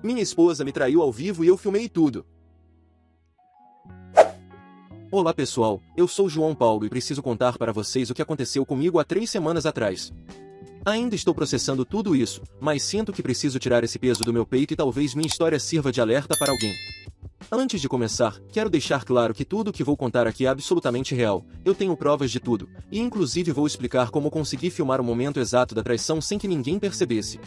Minha esposa me traiu ao vivo e eu filmei tudo. Olá pessoal, eu sou João Paulo e preciso contar para vocês o que aconteceu comigo há 3 semanas atrás. Ainda estou processando tudo isso, mas sinto que preciso tirar esse peso do meu peito e talvez minha história sirva de alerta para alguém. Antes de começar, quero deixar claro que tudo o que vou contar aqui é absolutamente real, eu tenho provas de tudo, e inclusive vou explicar como consegui filmar o momento exato da traição sem que ninguém percebesse.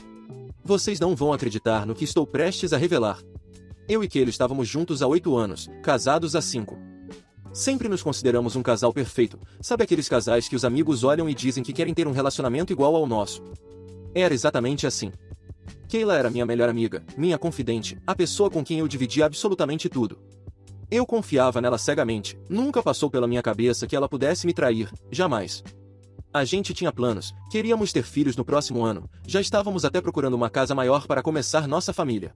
Vocês não vão acreditar no que estou prestes a revelar. Eu e Keila estávamos juntos há 8 anos, casados há 5. Sempre nos consideramos um casal perfeito, sabe aqueles casais que os amigos olham e dizem que querem ter um relacionamento igual ao nosso? Era exatamente assim. Keila era minha melhor amiga, minha confidente, a pessoa com quem eu dividia absolutamente tudo. Eu confiava nela cegamente, nunca passou pela minha cabeça que ela pudesse me trair, jamais. A gente tinha planos, queríamos ter filhos no próximo ano, já estávamos até procurando uma casa maior para começar nossa família.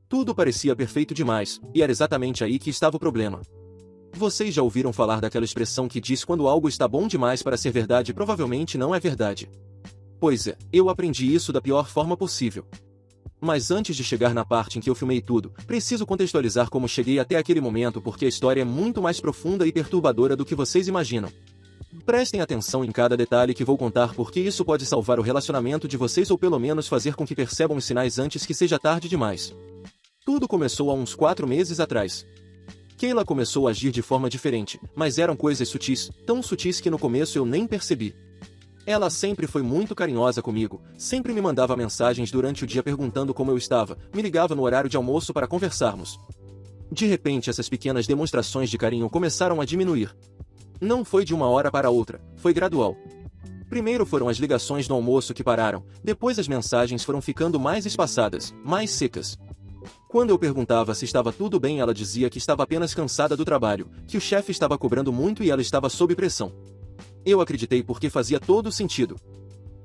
Tudo parecia perfeito demais, e era exatamente aí que estava o problema. Vocês já ouviram falar daquela expressão que diz quando algo está bom demais para ser verdade provavelmente não é verdade? Pois é, eu aprendi isso da pior forma possível. Mas antes de chegar na parte em que eu filmei tudo, preciso contextualizar como cheguei até aquele momento porque a história é muito mais profunda e perturbadora do que vocês imaginam. Prestem atenção em cada detalhe que vou contar porque isso pode salvar o relacionamento de vocês ou pelo menos fazer com que percebam os sinais antes que seja tarde demais. Tudo começou há uns 4 meses atrás. Keila começou a agir de forma diferente, mas eram coisas sutis, tão sutis que no começo eu nem percebi. Ela sempre foi muito carinhosa comigo, sempre me mandava mensagens durante o dia perguntando como eu estava, me ligava no horário de almoço para conversarmos. De repente essas pequenas demonstrações de carinho começaram a diminuir. Não foi de uma hora para outra, foi gradual. Primeiro foram as ligações no almoço que pararam, depois as mensagens foram ficando mais espaçadas, mais secas. Quando eu perguntava se estava tudo bem, ela dizia que estava apenas cansada do trabalho, que o chefe estava cobrando muito e ela estava sob pressão. Eu acreditei porque fazia todo sentido.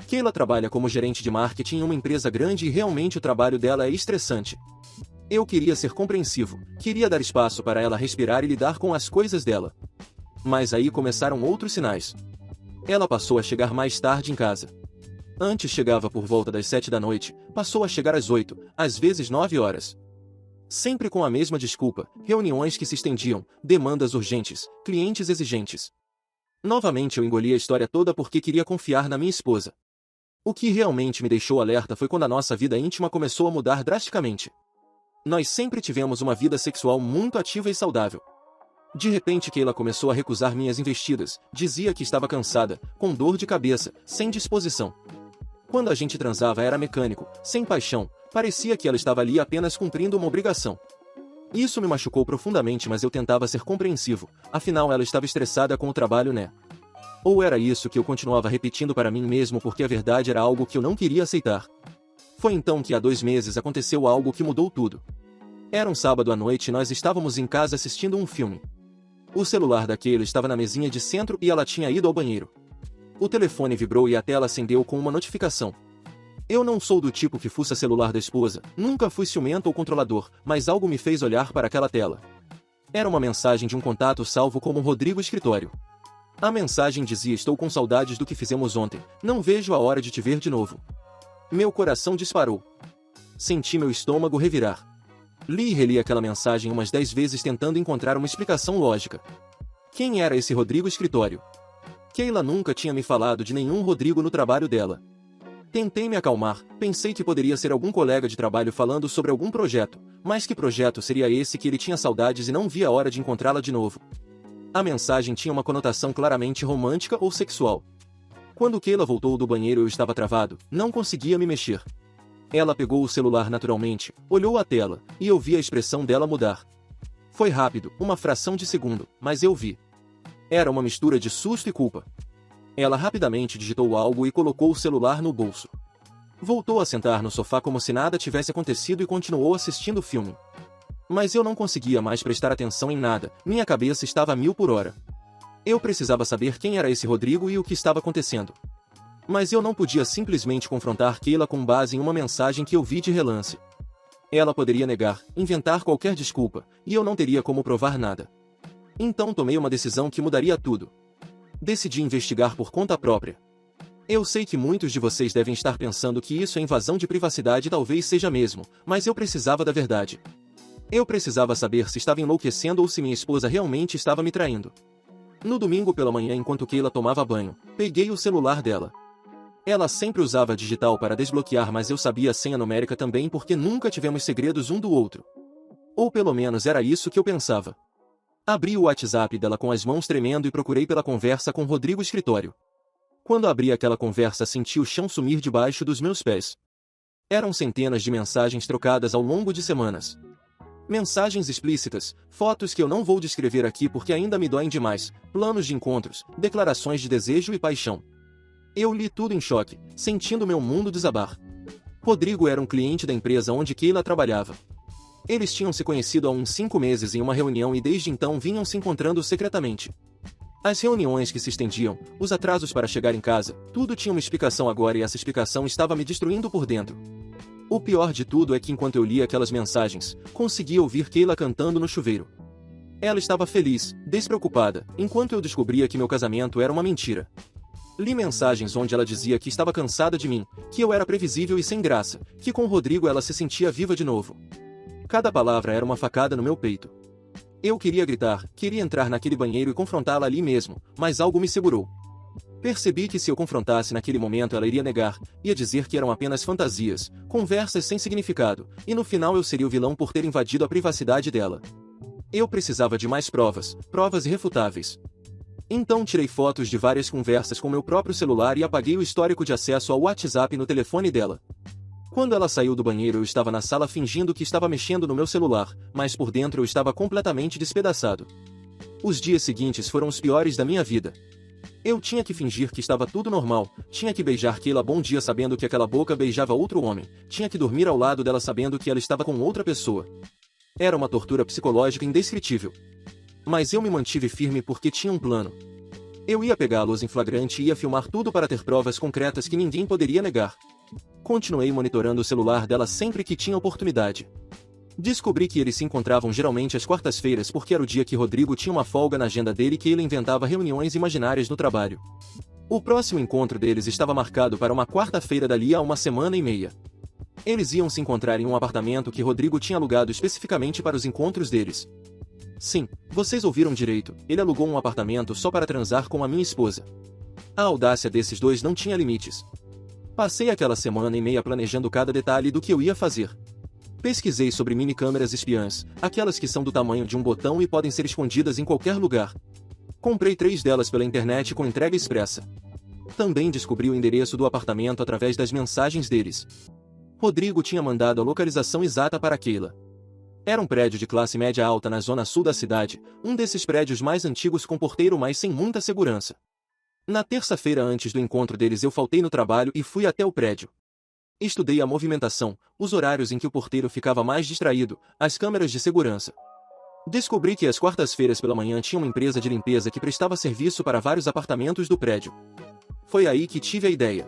Keila trabalha como gerente de marketing em uma empresa grande e realmente o trabalho dela é estressante. Eu queria ser compreensivo, queria dar espaço para ela respirar e lidar com as coisas dela. Mas aí começaram outros sinais. Ela passou a chegar mais tarde em casa. Antes chegava por volta das 7 da noite, passou a chegar às 8, às vezes 9 horas. Sempre com a mesma desculpa, reuniões que se estendiam, demandas urgentes, clientes exigentes. Novamente eu engoli a história toda porque queria confiar na minha esposa. O que realmente me deixou alerta foi quando a nossa vida íntima começou a mudar drasticamente. Nós sempre tivemos uma vida sexual muito ativa e saudável. De repente Keila começou a recusar minhas investidas, dizia que estava cansada, com dor de cabeça, sem disposição. Quando a gente transava era mecânico, sem paixão, parecia que ela estava ali apenas cumprindo uma obrigação. Isso me machucou profundamente, mas eu tentava ser compreensivo, afinal ela estava estressada com o trabalho, né? Ou era isso que eu continuava repetindo para mim mesmo porque a verdade era algo que eu não queria aceitar. Foi então que há 2 meses aconteceu algo que mudou tudo. Era um sábado à noite e nós estávamos em casa assistindo um filme. O celular da Keila estava na mesinha de centro e ela tinha ido ao banheiro. O telefone vibrou e a tela acendeu com uma notificação. Eu não sou do tipo que fuça celular da esposa, nunca fui ciumento ou controlador, mas algo me fez olhar para aquela tela. Era uma mensagem de um contato salvo como Rodrigo Escritório. A mensagem dizia: estou com saudades do que fizemos ontem, não vejo a hora de te ver de novo. Meu coração disparou. Senti meu estômago revirar. Li e reli aquela mensagem umas 10 vezes tentando encontrar uma explicação lógica. Quem era esse Rodrigo Escritório? Keila nunca tinha me falado de nenhum Rodrigo no trabalho dela. Tentei me acalmar, pensei que poderia ser algum colega de trabalho falando sobre algum projeto, mas que projeto seria esse que ele tinha saudades e não via a hora de encontrá-la de novo? A mensagem tinha uma conotação claramente romântica ou sexual. Quando Keila voltou do banheiro eu estava travado, não conseguia me mexer. Ela pegou o celular naturalmente, olhou a tela, e eu vi a expressão dela mudar. Foi rápido, uma fração de segundo, mas eu vi. Era uma mistura de susto e culpa. Ela rapidamente digitou algo e colocou o celular no bolso. Voltou a sentar no sofá como se nada tivesse acontecido e continuou assistindo o filme. Mas eu não conseguia mais prestar atenção em nada, minha cabeça estava a 1000 por hora. Eu precisava saber quem era esse Rodrigo e o que estava acontecendo. Mas eu não podia simplesmente confrontar Keila com base em uma mensagem que eu vi de relance. Ela poderia negar, inventar qualquer desculpa, e eu não teria como provar nada. Então tomei uma decisão que mudaria tudo. Decidi investigar por conta própria. Eu sei que muitos de vocês devem estar pensando que isso é invasão de privacidade e talvez seja mesmo, mas eu precisava da verdade. Eu precisava saber se estava enlouquecendo ou se minha esposa realmente estava me traindo. No domingo pela manhã, enquanto Kayla tomava banho, peguei o celular dela. Ela sempre usava digital para desbloquear, mas eu sabia a senha numérica também porque nunca tivemos segredos um do outro. Ou pelo menos era isso que eu pensava. Abri o WhatsApp dela com as mãos tremendo e procurei pela conversa com Rodrigo escritório. Quando abri aquela conversa, senti o chão sumir debaixo dos meus pés. Eram centenas de mensagens trocadas ao longo de semanas. Mensagens explícitas, fotos que eu não vou descrever aqui porque ainda me doem demais, planos de encontros, declarações de desejo e paixão. Eu li tudo em choque, sentindo meu mundo desabar. Rodrigo era um cliente da empresa onde Kayla trabalhava. Eles tinham se conhecido há uns 5 meses em uma reunião e desde então vinham se encontrando secretamente. As reuniões que se estendiam, os atrasos para chegar em casa, tudo tinha uma explicação agora e essa explicação estava me destruindo por dentro. O pior de tudo é que enquanto eu lia aquelas mensagens, conseguia ouvir Kayla cantando no chuveiro. Ela estava feliz, despreocupada, enquanto eu descobria que meu casamento era uma mentira. Li mensagens onde ela dizia que estava cansada de mim, que eu era previsível e sem graça, que com Rodrigo ela se sentia viva de novo. Cada palavra era uma facada no meu peito. Eu queria gritar, queria entrar naquele banheiro e confrontá-la ali mesmo, mas algo me segurou. Percebi que se eu confrontasse naquele momento ela iria negar, ia dizer que eram apenas fantasias, conversas sem significado, e no final eu seria o vilão por ter invadido a privacidade dela. Eu precisava de mais provas, provas irrefutáveis. Então tirei fotos de várias conversas com meu próprio celular e apaguei o histórico de acesso ao WhatsApp no telefone dela. Quando ela saiu do banheiro eu estava na sala fingindo que estava mexendo no meu celular, mas por dentro eu estava completamente despedaçado. Os dias seguintes foram os piores da minha vida. Eu tinha que fingir que estava tudo normal, tinha que beijar Kayla bom dia sabendo que aquela boca beijava outro homem, tinha que dormir ao lado dela sabendo que ela estava com outra pessoa. Era uma tortura psicológica indescritível. Mas eu me mantive firme porque tinha um plano. Eu ia pegá-los em flagrante e ia filmar tudo para ter provas concretas que ninguém poderia negar. Continuei monitorando o celular dela sempre que tinha oportunidade. Descobri que eles se encontravam geralmente às quartas-feiras porque era o dia que Rodrigo tinha uma folga na agenda dele e que ele inventava reuniões imaginárias no trabalho. O próximo encontro deles estava marcado para uma quarta-feira dali a uma semana e meia. Eles iam se encontrar em um apartamento que Rodrigo tinha alugado especificamente para os encontros deles. Sim, vocês ouviram direito, ele alugou um apartamento só para transar com a minha esposa. A audácia desses dois não tinha limites. Passei aquela semana e meia planejando cada detalhe do que eu ia fazer. Pesquisei sobre mini-câmeras espiãs, aquelas que são do tamanho de um botão e podem ser escondidas em qualquer lugar. Comprei 3 delas pela internet com entrega expressa. Também descobri o endereço do apartamento através das mensagens deles. Rodrigo tinha mandado a localização exata para Kayla. Era um prédio de classe média alta na zona sul da cidade, um desses prédios mais antigos com porteiro mas sem muita segurança. Na terça-feira antes do encontro deles eu faltei no trabalho e fui até o prédio. Estudei a movimentação, os horários em que o porteiro ficava mais distraído, as câmeras de segurança. Descobri que às quartas-feiras pela manhã tinha uma empresa de limpeza que prestava serviço para vários apartamentos do prédio. Foi aí que tive a ideia.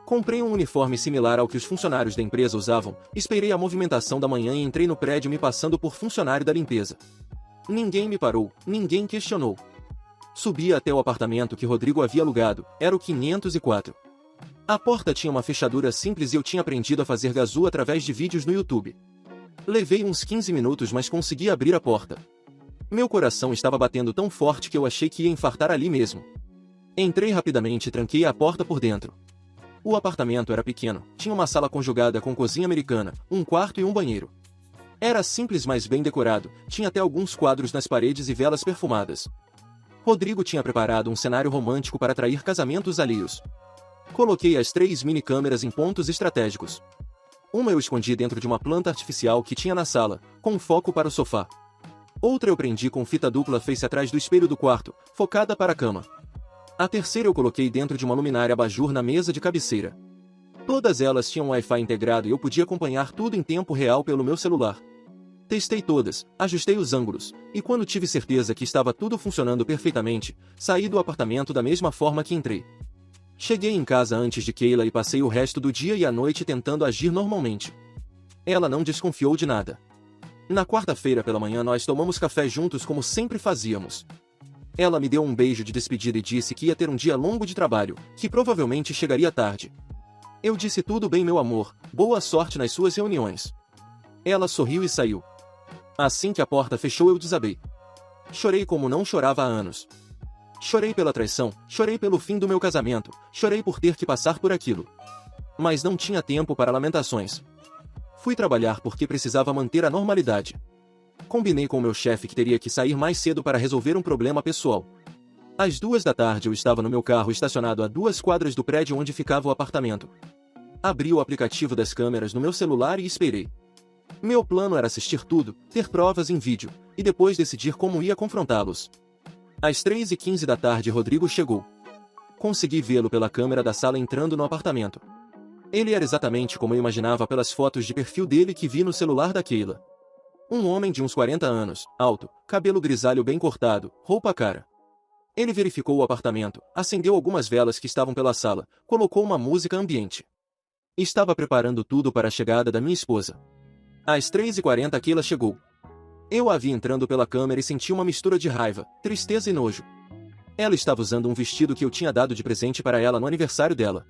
Comprei um uniforme similar ao que os funcionários da empresa usavam, esperei a movimentação da manhã e entrei no prédio me passando por funcionário da limpeza. Ninguém me parou, ninguém questionou. Subi até o apartamento que Rodrigo havia alugado, era o 504. A porta tinha uma fechadura simples e eu tinha aprendido a fazer gazu através de vídeos no YouTube. Levei uns 15 minutos mas consegui abrir a porta. Meu coração estava batendo tão forte que eu achei que ia infartar ali mesmo. Entrei rapidamente e tranquei a porta por dentro. O apartamento era pequeno, tinha uma sala conjugada com cozinha americana, um quarto e um banheiro. Era simples mas bem decorado, tinha até alguns quadros nas paredes e velas perfumadas. Rodrigo tinha preparado um cenário romântico para atrair casamentos alheios. Coloquei as 3 mini-câmeras em pontos estratégicos. Uma eu escondi dentro de uma planta artificial que tinha na sala, com foco para o sofá. Outra eu prendi com fita dupla face atrás do espelho do quarto, focada para a cama. A terceira eu coloquei dentro de uma luminária abajur na mesa de cabeceira. Todas elas tinham Wi-Fi integrado e eu podia acompanhar tudo em tempo real pelo meu celular. Testei todas, ajustei os ângulos, e quando tive certeza que estava tudo funcionando perfeitamente, saí do apartamento da mesma forma que entrei. Cheguei em casa antes de Kayla e passei o resto do dia e a noite tentando agir normalmente. Ela não desconfiou de nada. Na quarta-feira pela manhã nós tomamos café juntos como sempre fazíamos. Ela me deu um beijo de despedida e disse que ia ter um dia longo de trabalho, que provavelmente chegaria tarde. Eu disse tudo bem, meu amor, boa sorte nas suas reuniões. Ela sorriu e saiu. Assim que a porta fechou, eu desabei. Chorei como não chorava há anos. Chorei pela traição, chorei pelo fim do meu casamento, chorei por ter que passar por aquilo. Mas não tinha tempo para lamentações. Fui trabalhar porque precisava manter a normalidade. Combinei com meu chefe que teria que sair mais cedo para resolver um problema pessoal. Às 2 da tarde eu estava no meu carro estacionado a 2 quadras do prédio onde ficava o apartamento. Abri o aplicativo das câmeras no meu celular e esperei. Meu plano era assistir tudo, ter provas em vídeo, e depois decidir como ia confrontá-los. Às 3h15 da tarde Rodrigo chegou. Consegui vê-lo pela câmera da sala entrando no apartamento. Ele era exatamente como eu imaginava pelas fotos de perfil dele que vi no celular da Keila. Um homem de uns 40 anos, alto, cabelo grisalho bem cortado, roupa cara. Ele verificou o apartamento, acendeu algumas velas que estavam pela sala, colocou uma música ambiente. Estava preparando tudo para a chegada da minha esposa. Às 3h40 Keila chegou. Eu a vi entrando pela câmera e senti uma mistura de raiva, tristeza e nojo. Ela estava usando um vestido que eu tinha dado de presente para ela no aniversário dela.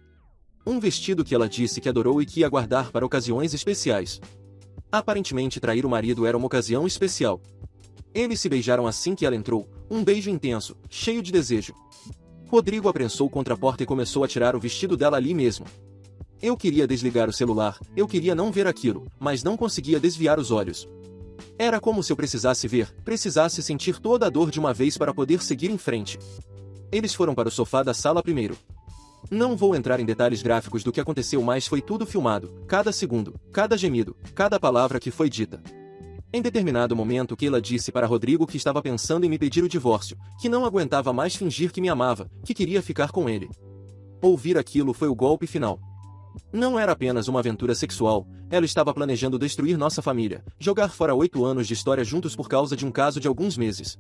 Um vestido que ela disse que adorou e que ia guardar para ocasiões especiais. Aparentemente trair o marido era uma ocasião especial. Eles se beijaram assim que ela entrou, um beijo intenso, cheio de desejo. Rodrigo a prensou contra a porta e começou a tirar o vestido dela ali mesmo. Eu queria desligar o celular, eu queria não ver aquilo, mas não conseguia desviar os olhos. Era como se eu precisasse ver, precisasse sentir toda a dor de uma vez para poder seguir em frente. Eles foram para o sofá da sala primeiro. Não vou entrar em detalhes gráficos do que aconteceu, mas foi tudo filmado, cada segundo, cada gemido, cada palavra que foi dita. Em determinado momento Keila disse para Rodrigo que estava pensando em me pedir o divórcio, que não aguentava mais fingir que me amava, que queria ficar com ele. Ouvir aquilo foi o golpe final. Não era apenas uma aventura sexual, ela estava planejando destruir nossa família, jogar fora 8 anos de história juntos por causa de um caso de alguns meses.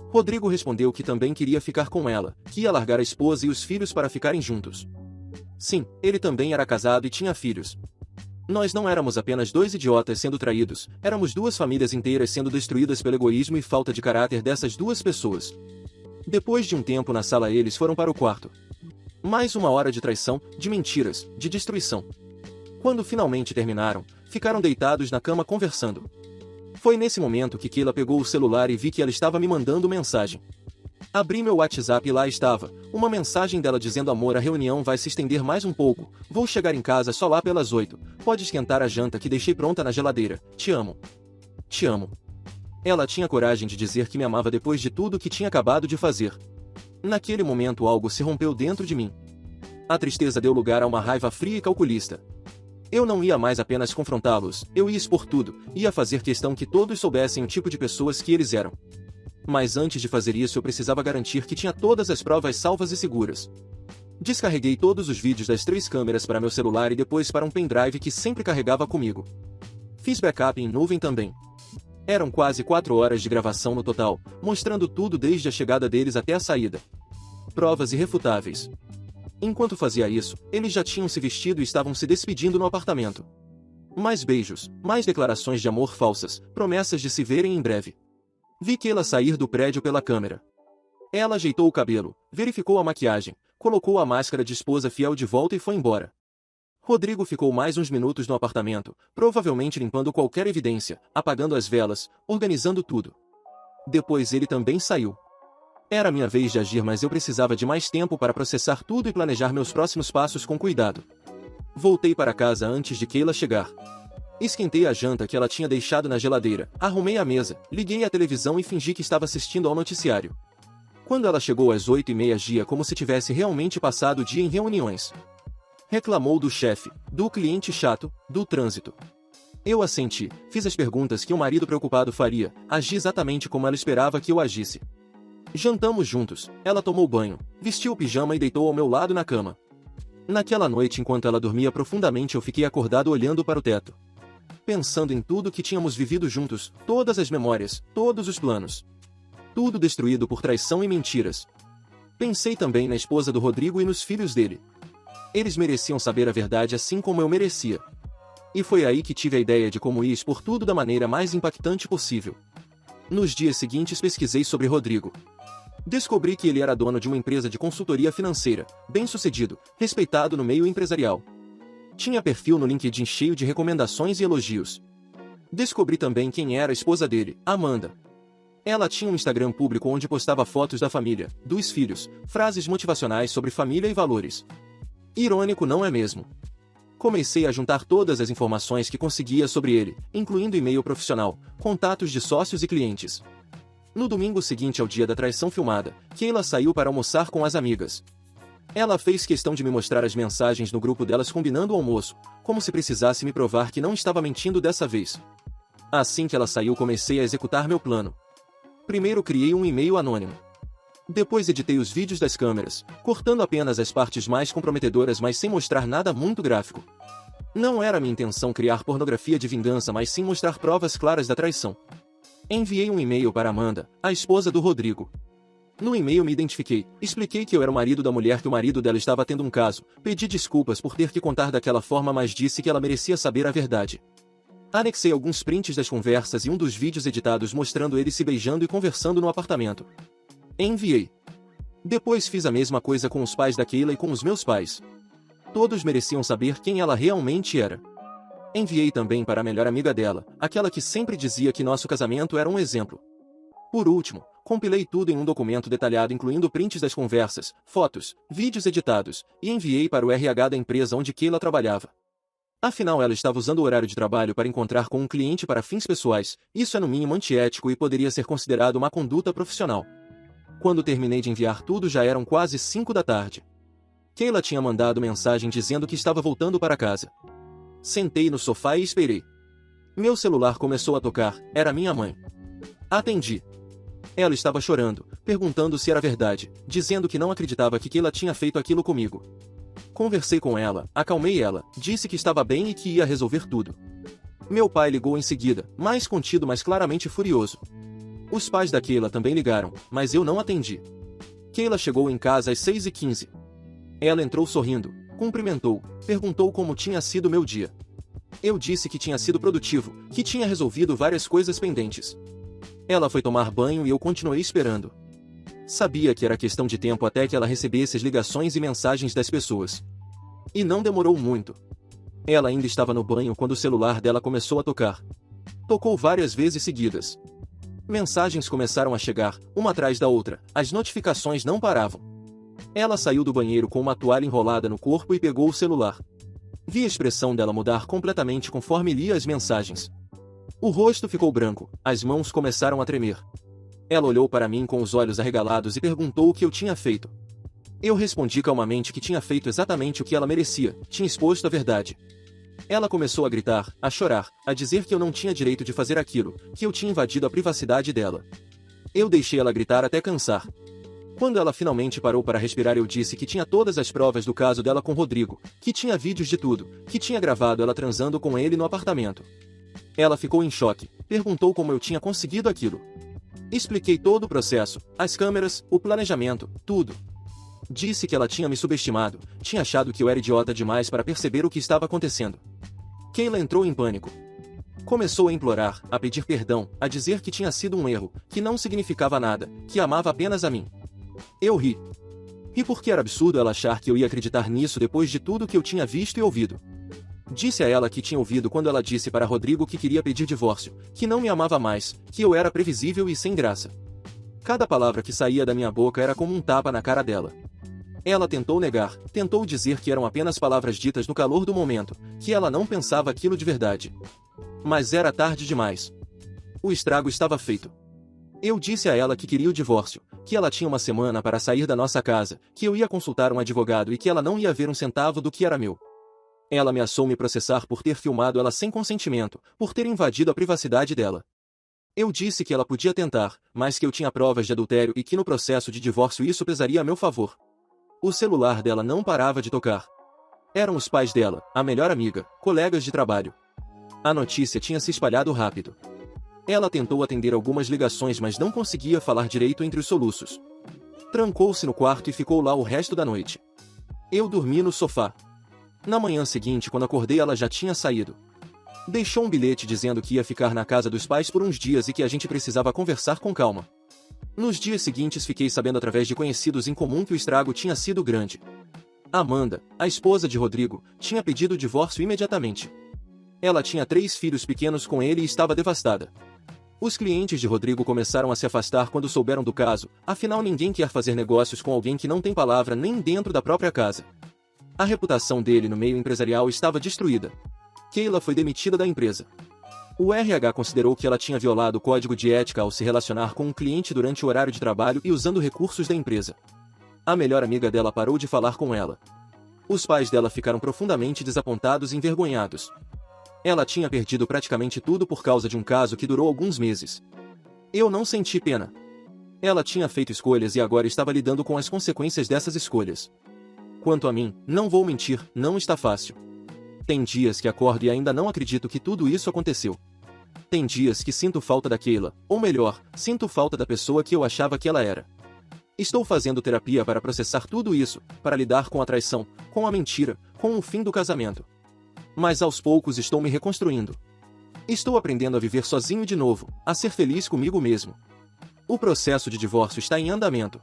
Rodrigo respondeu que também queria ficar com ela, que ia largar a esposa e os filhos para ficarem juntos. Sim, ele também era casado e tinha filhos. Nós não éramos apenas 2 idiotas sendo traídos, éramos 2 famílias inteiras sendo destruídas pelo egoísmo e falta de caráter dessas 2 pessoas. Depois de um tempo na sala eles foram para o quarto. Mais 1 hora de traição, de mentiras, de destruição. Quando finalmente terminaram, ficaram deitados na cama conversando. Foi nesse momento que Keila pegou o celular e vi que ela estava me mandando mensagem. Abri meu WhatsApp e lá estava, uma mensagem dela dizendo: amor, a reunião vai se estender mais um pouco, vou chegar em casa só lá pelas 8, pode esquentar a janta que deixei pronta na geladeira, te amo. Te amo. Ela tinha coragem de dizer que me amava depois de tudo que tinha acabado de fazer. Naquele momento algo se rompeu dentro de mim. A tristeza deu lugar a uma raiva fria e calculista. Eu não ia mais apenas confrontá-los, eu ia expor tudo, ia fazer questão que todos soubessem o tipo de pessoas que eles eram. Mas antes de fazer isso eu precisava garantir que tinha todas as provas salvas e seguras. Descarreguei todos os vídeos das 3 câmeras para meu celular e depois para um pendrive que sempre carregava comigo. Fiz backup em nuvem também. Eram quase 4 horas de gravação no total, mostrando tudo desde a chegada deles até a saída. Provas irrefutáveis. Enquanto fazia isso, eles já tinham se vestido e estavam se despedindo no apartamento. Mais beijos, mais declarações de amor falsas, promessas de se verem em breve. Vi Keila sair do prédio pela câmera. Ela ajeitou o cabelo, verificou a maquiagem, colocou a máscara de esposa fiel de volta e foi embora. Rodrigo ficou mais uns minutos no apartamento, provavelmente limpando qualquer evidência, apagando as velas, organizando tudo. Depois ele também saiu. Era minha vez de agir, mas eu precisava de mais tempo para processar tudo e planejar meus próximos passos com cuidado. Voltei para casa antes de Keila chegar. Esquentei a janta que ela tinha deixado na geladeira, arrumei a mesa, liguei a televisão e fingi que estava assistindo ao noticiário. Quando ela chegou às 8h30 agia como se tivesse realmente passado o dia em reuniões. Reclamou do chefe, do cliente chato, do trânsito. Eu assenti, fiz as perguntas que um marido preocupado faria, agi exatamente como ela esperava que eu agisse. Jantamos juntos, ela tomou banho, vestiu o pijama e deitou ao meu lado na cama. Naquela noite, enquanto ela dormia profundamente, eu fiquei acordado olhando para o teto. Pensando em tudo que tínhamos vivido juntos, todas as memórias, todos os planos. Tudo destruído por traição e mentiras. Pensei também na esposa do Rodrigo e nos filhos dele. Eles mereciam saber a verdade assim como eu merecia. E foi aí que tive a ideia de como ia expor tudo da maneira mais impactante possível. Nos dias seguintes pesquisei sobre Rodrigo. Descobri que ele era dono de uma empresa de consultoria financeira, bem-sucedido, respeitado no meio empresarial. Tinha perfil no LinkedIn cheio de recomendações e elogios. Descobri também quem era a esposa dele, Amanda. Ela tinha um Instagram público onde postava fotos da família, dos filhos, frases motivacionais sobre família e valores. Irônico, não é mesmo? Comecei a juntar todas as informações que conseguia sobre ele, incluindo e-mail profissional, contatos de sócios e clientes. No domingo seguinte ao dia da traição filmada, Keila saiu para almoçar com as amigas. Ela fez questão de me mostrar as mensagens no grupo delas combinando o almoço, como se precisasse me provar que não estava mentindo dessa vez. Assim que ela saiu, comecei a executar meu plano. Primeiro criei um e-mail anônimo. Depois editei os vídeos das câmeras, cortando apenas as partes mais comprometedoras, mas sem mostrar nada muito gráfico. Não era minha intenção criar pornografia de vingança, mas sim mostrar provas claras da traição. Enviei um e-mail para Amanda, a esposa do Rodrigo. No e-mail me identifiquei, expliquei que eu era o marido da mulher, que o marido dela estava tendo um caso, pedi desculpas por ter que contar daquela forma, mas disse que ela merecia saber a verdade. Anexei alguns prints das conversas e um dos vídeos editados mostrando eles se beijando e conversando no apartamento. Enviei. Depois fiz a mesma coisa com os pais da Keila e com os meus pais. Todos mereciam saber quem ela realmente era. Enviei também para a melhor amiga dela, aquela que sempre dizia que nosso casamento era um exemplo. Por último, compilei tudo em um documento detalhado incluindo prints das conversas, fotos, vídeos editados, e enviei para o RH da empresa onde Keila trabalhava. Afinal, ela estava usando o horário de trabalho para encontrar com um cliente para fins pessoais, isso é no mínimo antiético e poderia ser considerado uma conduta profissional. Quando terminei de enviar tudo já eram quase 5 da tarde. Keila tinha mandado mensagem dizendo que estava voltando para casa. Sentei no sofá e esperei. Meu celular começou a tocar, era minha mãe. Atendi. Ela estava chorando, perguntando se era verdade, dizendo que não acreditava que Keila tinha feito aquilo comigo. Conversei com ela, acalmei ela, disse que estava bem e que ia resolver tudo. Meu pai ligou em seguida, mais contido mas claramente furioso. Os pais da Keila também ligaram, mas eu não atendi. Keila chegou em casa às 6h15. Ela entrou sorrindo, cumprimentou, perguntou como tinha sido meu dia. Eu disse que tinha sido produtivo, que tinha resolvido várias coisas pendentes. Ela foi tomar banho e eu continuei esperando. Sabia que era questão de tempo até que ela recebesse as ligações e mensagens das pessoas. E não demorou muito. Ela ainda estava no banho quando o celular dela começou a tocar. Tocou várias vezes seguidas. Mensagens começaram a chegar, uma atrás da outra, as notificações não paravam. Ela saiu do banheiro com uma toalha enrolada no corpo e pegou o celular. Vi a expressão dela mudar completamente conforme lia as mensagens. O rosto ficou branco, as mãos começaram a tremer. Ela olhou para mim com os olhos arregalados e perguntou o que eu tinha feito. Eu respondi calmamente que tinha feito exatamente o que ela merecia, tinha exposto a verdade. Ela começou a gritar, a chorar, a dizer que eu não tinha direito de fazer aquilo, que eu tinha invadido a privacidade dela. Eu deixei ela gritar até cansar. Quando ela finalmente parou para respirar, eu disse que tinha todas as provas do caso dela com Rodrigo, que tinha vídeos de tudo, que tinha gravado ela transando com ele no apartamento. Ela ficou em choque, perguntou como eu tinha conseguido aquilo. Expliquei todo o processo, as câmeras, o planejamento, tudo. Disse que ela tinha me subestimado, tinha achado que eu era idiota demais para perceber o que estava acontecendo. Keila entrou em pânico. Começou a implorar, a pedir perdão, a dizer que tinha sido um erro, que não significava nada, que amava apenas a mim. Eu ri. Ri porque era absurdo ela achar que eu ia acreditar nisso depois de tudo que eu tinha visto e ouvido. Disse a ela que tinha ouvido quando ela disse para Rodrigo que queria pedir divórcio, que não me amava mais, que eu era previsível e sem graça. Cada palavra que saía da minha boca era como um tapa na cara dela. Ela tentou negar, tentou dizer que eram apenas palavras ditas no calor do momento, que ela não pensava aquilo de verdade. Mas era tarde demais. O estrago estava feito. Eu disse a ela que queria o divórcio, que ela tinha uma semana para sair da nossa casa, que eu ia consultar um advogado e que ela não ia ver um centavo do que era meu. Ela ameaçou me processar por ter filmado ela sem consentimento, por ter invadido a privacidade dela. Eu disse que ela podia tentar, mas que eu tinha provas de adultério e que no processo de divórcio isso pesaria a meu favor. O celular dela não parava de tocar. Eram os pais dela, a melhor amiga, colegas de trabalho. A notícia tinha se espalhado rápido. Ela tentou atender algumas ligações, mas não conseguia falar direito entre os soluços. Trancou-se no quarto e ficou lá o resto da noite. Eu dormi no sofá. Na manhã seguinte, quando acordei, ela já tinha saído. Deixou um bilhete dizendo que ia ficar na casa dos pais por uns dias e que a gente precisava conversar com calma. Nos dias seguintes fiquei sabendo através de conhecidos em comum que o estrago tinha sido grande. Amanda, a esposa de Rodrigo, tinha pedido o divórcio imediatamente. Ela tinha 3 filhos pequenos com ele e estava devastada. Os clientes de Rodrigo começaram a se afastar quando souberam do caso, afinal ninguém quer fazer negócios com alguém que não tem palavra nem dentro da própria casa. A reputação dele no meio empresarial estava destruída. Keila foi demitida da empresa. O RH considerou que ela tinha violado o código de ética ao se relacionar com um cliente durante o horário de trabalho e usando recursos da empresa. A melhor amiga dela parou de falar com ela. Os pais dela ficaram profundamente desapontados e envergonhados. Ela tinha perdido praticamente tudo por causa de um caso que durou alguns meses. Eu não senti pena. Ela tinha feito escolhas e agora estava lidando com as consequências dessas escolhas. Quanto a mim, não vou mentir, não está fácil. Tem dias que acordo e ainda não acredito que tudo isso aconteceu. Tem dias que sinto falta da Keila, ou melhor, sinto falta da pessoa que eu achava que ela era. Estou fazendo terapia para processar tudo isso, para lidar com a traição, com a mentira, com o fim do casamento. Mas aos poucos estou me reconstruindo. Estou aprendendo a viver sozinho de novo, a ser feliz comigo mesmo. O processo de divórcio está em andamento.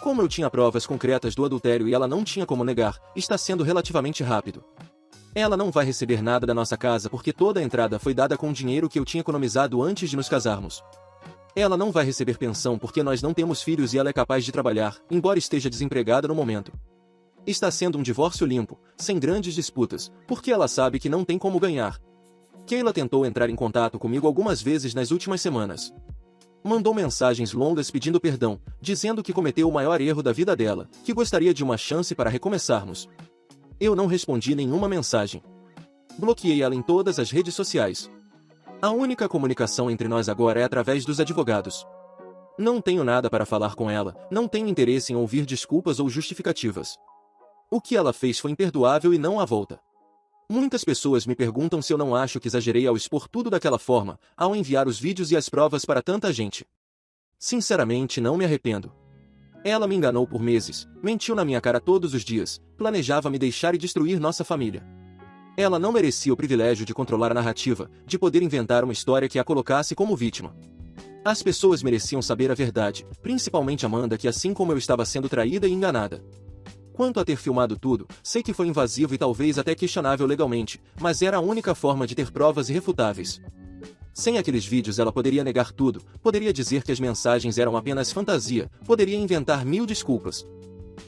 Como eu tinha provas concretas do adultério e ela não tinha como negar, está sendo relativamente rápido. Ela não vai receber nada da nossa casa porque toda a entrada foi dada com o dinheiro que eu tinha economizado antes de nos casarmos. Ela não vai receber pensão porque nós não temos filhos e ela é capaz de trabalhar, embora esteja desempregada no momento. Está sendo um divórcio limpo, sem grandes disputas, porque ela sabe que não tem como ganhar. Keila tentou entrar em contato comigo algumas vezes nas últimas semanas. Mandou mensagens longas pedindo perdão, dizendo que cometeu o maior erro da vida dela, que gostaria de uma chance para recomeçarmos. Eu não respondi nenhuma mensagem. Bloqueei ela em todas as redes sociais. A única comunicação entre nós agora é através dos advogados. Não tenho nada para falar com ela, não tenho interesse em ouvir desculpas ou justificativas. O que ela fez foi imperdoável e não há volta. Muitas pessoas me perguntam se eu não acho que exagerei ao expor tudo daquela forma, ao enviar os vídeos e as provas para tanta gente. Sinceramente, não me arrependo. Ela me enganou por meses, mentiu na minha cara todos os dias, planejava me deixar e destruir nossa família. Ela não merecia o privilégio de controlar a narrativa, de poder inventar uma história que a colocasse como vítima. As pessoas mereciam saber a verdade, principalmente Amanda, que assim como eu estava sendo traída e enganada. Quanto a ter filmado tudo, sei que foi invasivo e talvez até questionável legalmente, mas era a única forma de ter provas irrefutáveis. Sem aqueles vídeos ela poderia negar tudo, poderia dizer que as mensagens eram apenas fantasia, poderia inventar 1000 desculpas.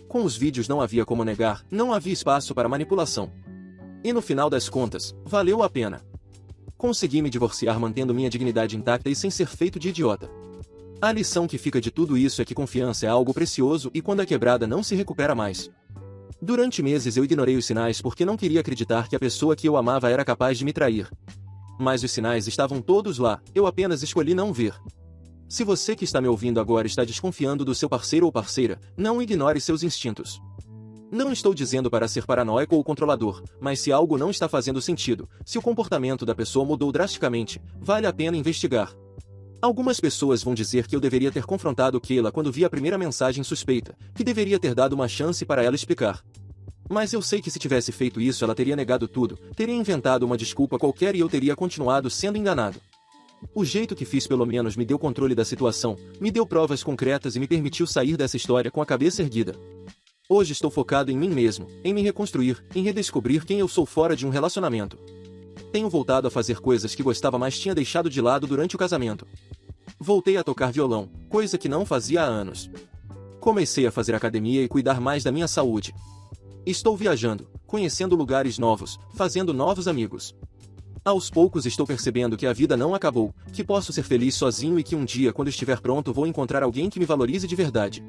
Com os vídeos não havia como negar, não havia espaço para manipulação. E no final das contas, valeu a pena. Consegui me divorciar mantendo minha dignidade intacta e sem ser feito de idiota. A lição que fica de tudo isso é que confiança é algo precioso e quando é quebrada não se recupera mais. Durante meses eu ignorei os sinais porque não queria acreditar que a pessoa que eu amava era capaz de me trair. Mas os sinais estavam todos lá, eu apenas escolhi não ver. Se você que está me ouvindo agora está desconfiando do seu parceiro ou parceira, não ignore seus instintos. Não estou dizendo para ser paranoico ou controlador, mas se algo não está fazendo sentido, se o comportamento da pessoa mudou drasticamente, vale a pena investigar. Algumas pessoas vão dizer que eu deveria ter confrontado Keila quando vi a primeira mensagem suspeita, que deveria ter dado uma chance para ela explicar. Mas eu sei que se tivesse feito isso ela teria negado tudo, teria inventado uma desculpa qualquer e eu teria continuado sendo enganado. O jeito que fiz pelo menos me deu controle da situação, me deu provas concretas e me permitiu sair dessa história com a cabeça erguida. Hoje estou focado em mim mesmo, em me reconstruir, em redescobrir quem eu sou fora de um relacionamento. Tenho voltado a fazer coisas que gostava mas tinha deixado de lado durante o casamento. Voltei a tocar violão, coisa que não fazia há anos. Comecei a fazer academia e cuidar mais da minha saúde. Estou viajando, conhecendo lugares novos, fazendo novos amigos. Aos poucos estou percebendo que a vida não acabou, que posso ser feliz sozinho e que um dia, quando estiver pronto, vou encontrar alguém que me valorize de verdade.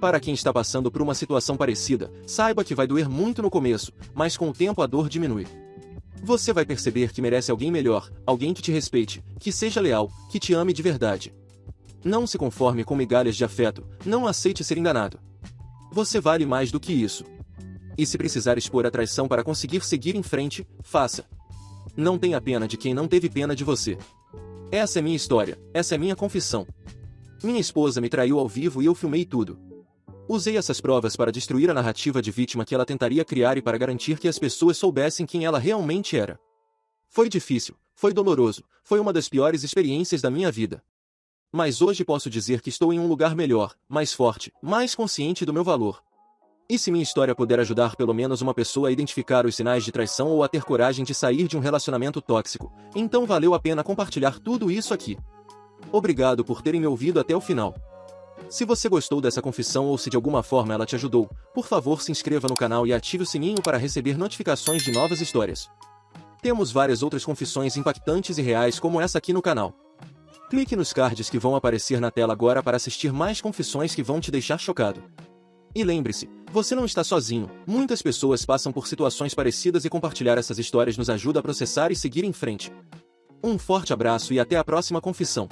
Para quem está passando por uma situação parecida, saiba que vai doer muito no começo, mas com o tempo a dor diminui. Você vai perceber que merece alguém melhor, alguém que te respeite, que seja leal, que te ame de verdade. Não se conforme com migalhas de afeto, não aceite ser enganado. Você vale mais do que isso. E se precisar expor a traição para conseguir seguir em frente, faça. Não tenha pena de quem não teve pena de você. Essa é minha história, essa é minha confissão. Minha esposa me traiu ao vivo e eu filmei tudo. Usei essas provas para destruir a narrativa de vítima que ela tentaria criar e para garantir que as pessoas soubessem quem ela realmente era. Foi difícil, foi doloroso, foi uma das piores experiências da minha vida. Mas hoje posso dizer que estou em um lugar melhor, mais forte, mais consciente do meu valor. E se minha história puder ajudar pelo menos uma pessoa a identificar os sinais de traição ou a ter coragem de sair de um relacionamento tóxico, então valeu a pena compartilhar tudo isso aqui. Obrigado por terem me ouvido até o final. Se você gostou dessa confissão ou se de alguma forma ela te ajudou, por favor se inscreva no canal e ative o sininho para receber notificações de novas histórias. Temos várias outras confissões impactantes e reais como essa aqui no canal. Clique nos cards que vão aparecer na tela agora para assistir mais confissões que vão te deixar chocado. E lembre-se, você não está sozinho, muitas pessoas passam por situações parecidas e compartilhar essas histórias nos ajuda a processar e seguir em frente. Um forte abraço e até a próxima confissão.